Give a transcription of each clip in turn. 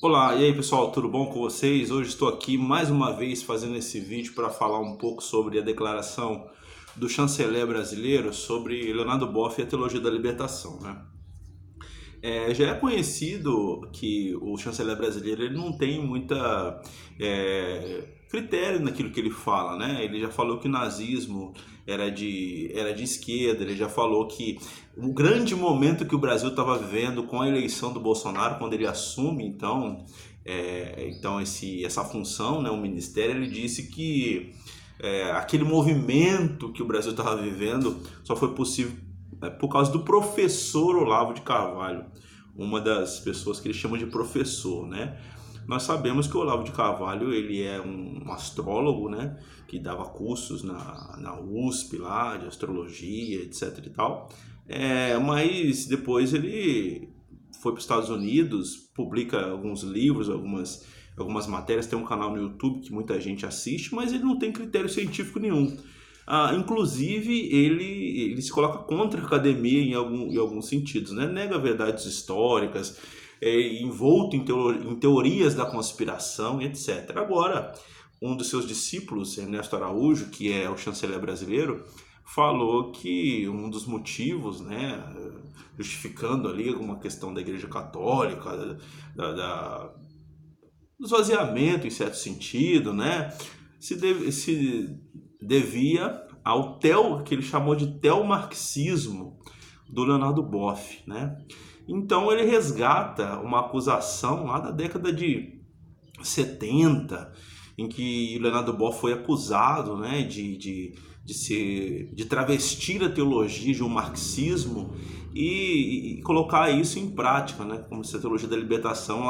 Olá, e aí pessoal, tudo bom com vocês? Hoje estou aqui mais uma vez fazendo esse vídeo para falar um pouco sobre a declaração do chanceler brasileiro sobre Leonardo Boff e a teologia da libertação, né? Já é conhecido que o chanceler brasileiro ele não tem muita critério naquilo que ele fala, né? Ele já falou que o nazismo era de esquerda, ele já falou que o grande momento que o Brasil estava vivendo com a eleição do Bolsonaro, quando ele assume essa função, né, o ministério, ele disse que aquele movimento que o Brasil estava vivendo só foi possível por causa do professor Olavo de Carvalho, uma das pessoas que ele chama de professor, né? Nós sabemos que o Olavo de Carvalho ele é um astrólogo, né? Que dava cursos na USP lá de astrologia, etc e tal. Mas depois ele foi para os Estados Unidos, publica alguns livros, algumas matérias, tem um canal no YouTube que muita gente assiste, mas ele não tem critério científico nenhum. Inclusive, ele se coloca contra a academia em alguns sentidos, né? Nega verdades históricas, envolto em teorias da conspiração, etc. Agora, um dos seus discípulos, Ernesto Araújo, que é o chanceler brasileiro, falou que um dos motivos, né, justificando ali alguma questão da Igreja Católica, do esvaziamento em certo sentido, né, se devia ao que ele chamou de teomarxismo do Leonardo Boff, né? Então ele resgata uma acusação lá da década de 70, em que Leonardo Boff foi acusado, né, de travestir a teologia de um marxismo e colocar isso em prática, né, como se a teologia da libertação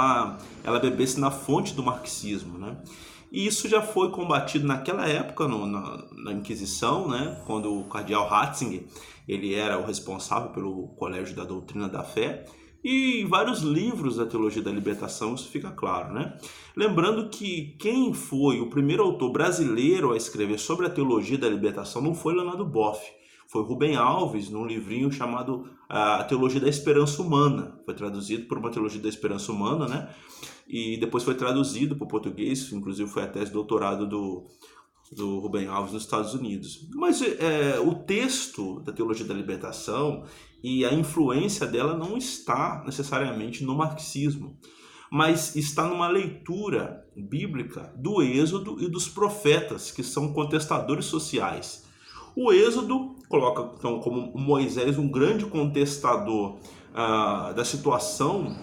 ela bebesse na fonte do marxismo, né? E isso já foi combatido naquela época na Inquisição, né, quando o cardeal Ratzinger ele era o responsável pelo Colégio da Doutrina da Fé, e em vários livros da teologia da libertação isso fica claro, né? Lembrando que quem foi o primeiro autor brasileiro a escrever sobre a teologia da libertação não foi Leonardo Boff, foi Rubem Alves, num livrinho chamado A Teologia da Esperança Humana. Foi traduzido por uma Teologia da Esperança Humana, né? E depois foi traduzido para o português, inclusive foi a tese de doutorado do Rubem Alves nos Estados Unidos. Mas o texto da Teologia da Libertação e a influência dela não está necessariamente no marxismo, mas está numa leitura bíblica do Êxodo e dos profetas, que são contestadores sociais. O Êxodo coloca então como Moisés um grande contestador da situação,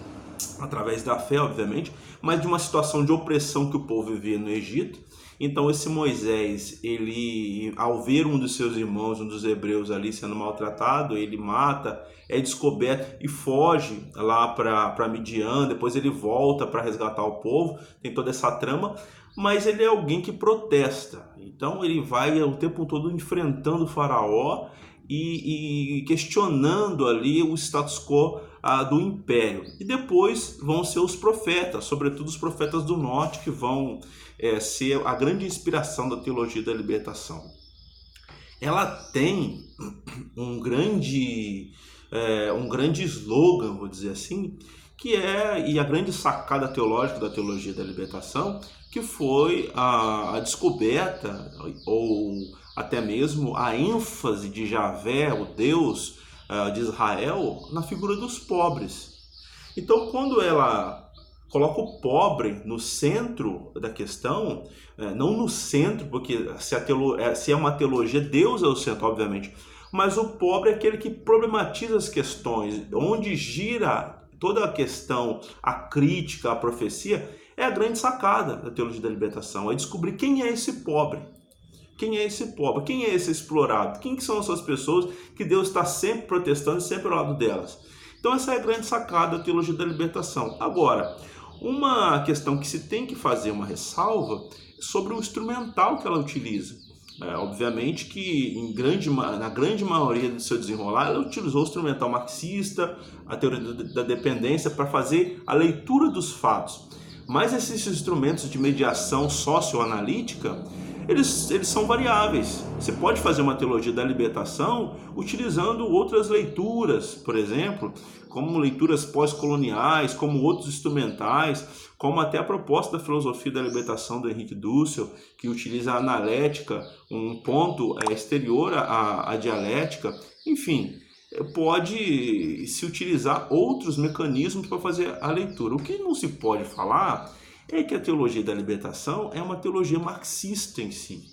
através da fé, obviamente, mas de uma situação de opressão que o povo vivia no Egito. Então esse Moisés, ele, ao ver um dos seus irmãos, um dos hebreus ali sendo maltratado, ele mata, é descoberto e foge lá para Midian, depois ele volta para resgatar o povo, tem toda essa trama, mas ele é alguém que protesta. Então ele vai o tempo todo enfrentando o faraó e questionando ali o status quo do império. E depois vão ser os profetas, sobretudo os profetas do norte, que vão ser a grande inspiração da teologia da libertação. Ela tem um grande slogan, vou dizer assim, e a grande sacada teológica da teologia da libertação, que foi a descoberta ou até mesmo a ênfase de Javé, o Deus de Israel, na figura dos pobres. Então, quando ela coloca o pobre no centro da questão, não no centro, porque se é uma teologia, Deus é o centro, obviamente, mas o pobre é aquele que problematiza as questões, onde gira toda a questão, a crítica, a profecia, é a grande sacada da teologia da libertação, é descobrir quem é esse pobre. Quem é esse pobre? Quem é esse explorado? Quem que são essas pessoas que Deus está sempre protestando, sempre ao lado delas? Então essa é a grande sacada da teologia da libertação. Agora, uma questão que se tem que fazer uma ressalva é sobre o instrumental que ela utiliza. Obviamente que na grande maioria do seu desenrolar ela utilizou o instrumental marxista, a teoria da dependência, para fazer a leitura dos fatos. Mas esses instrumentos de mediação socioanalítica, eles são variáveis. Você pode fazer uma teologia da libertação utilizando outras leituras, por exemplo, como leituras pós-coloniais, como outros instrumentais, como até a proposta da filosofia da libertação do Henrique Dussel, que utiliza a analética, um ponto exterior à dialética. Enfim, pode se utilizar outros mecanismos para fazer a leitura. O que não se pode falar é que a teologia da libertação é uma teologia marxista em si,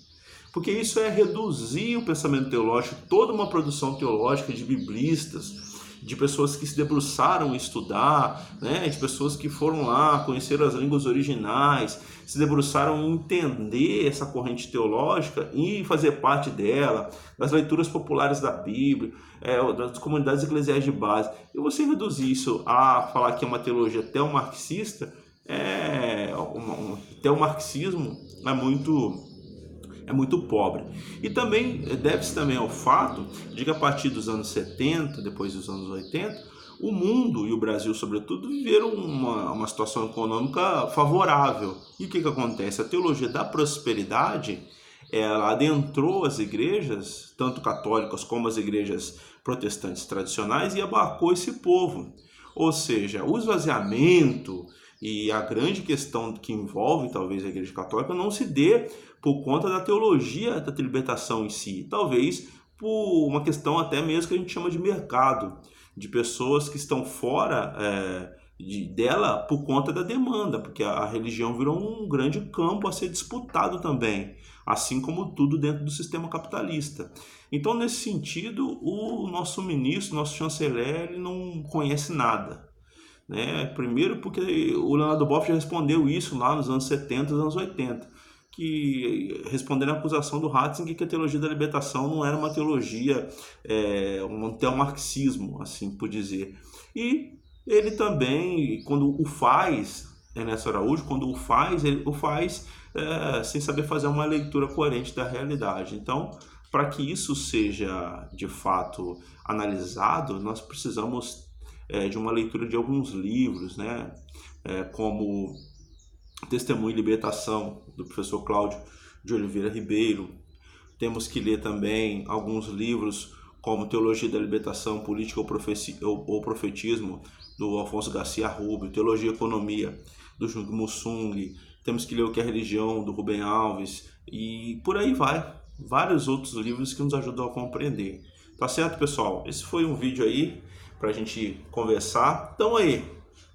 porque isso é reduzir o pensamento teológico, toda uma produção teológica de biblistas, de pessoas que se debruçaram em estudar, né, de pessoas que foram lá, conheceram as línguas originais, se debruçaram em entender essa corrente teológica e fazer parte dela, das leituras populares da Bíblia, das comunidades eclesiais de base. E você reduzir isso a falar que é uma teologia teomarxista, o teomarxismo é muito pobre. E também deve-se também ao fato de que a partir dos anos 70, depois dos anos 80, o mundo e o Brasil, sobretudo, viveram uma situação econômica favorável. E o que acontece? A teologia da prosperidade, ela adentrou as igrejas, tanto católicas como as igrejas protestantes tradicionais, e abarcou esse povo. Ou seja, o esvaziamento e a grande questão que envolve talvez a Igreja Católica não se dê por conta da teologia da libertação em si, talvez por uma questão até mesmo que a gente chama de mercado, de pessoas que estão fora dela por conta da demanda, porque a religião virou um grande campo a ser disputado também, assim como tudo dentro do sistema capitalista. Então, nesse sentido, o nosso ministro, nosso chanceler, ele não conhece nada. Primeiro porque o Leonardo Boff já respondeu isso lá nos anos 70 e anos 80, que respondendo à acusação do Ratzinger que a teologia da libertação não era uma teologia, um teomarxismo, assim por dizer. E ele também, quando o faz, Ernesto Araújo, quando o faz, ele o faz sem saber fazer uma leitura coerente da realidade. Então, para que isso seja de fato analisado, nós precisamos de uma leitura de alguns livros, como Testemunho e Libertação, do professor Cláudio de Oliveira Ribeiro. Temos que ler também alguns livros como Teologia da Libertação, Política ou Profetismo, do Alfonso Garcia Rubio, Teologia e Economia, do Jung Mussung. Temos que ler O que é Religião, do Rubem Alves, e por aí vai. Vários outros livros que nos ajudam a compreender. Tá certo, pessoal? Esse foi um vídeo aí para a gente conversar. Então aí,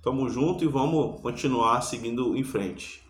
tamo junto e vamos continuar seguindo em frente.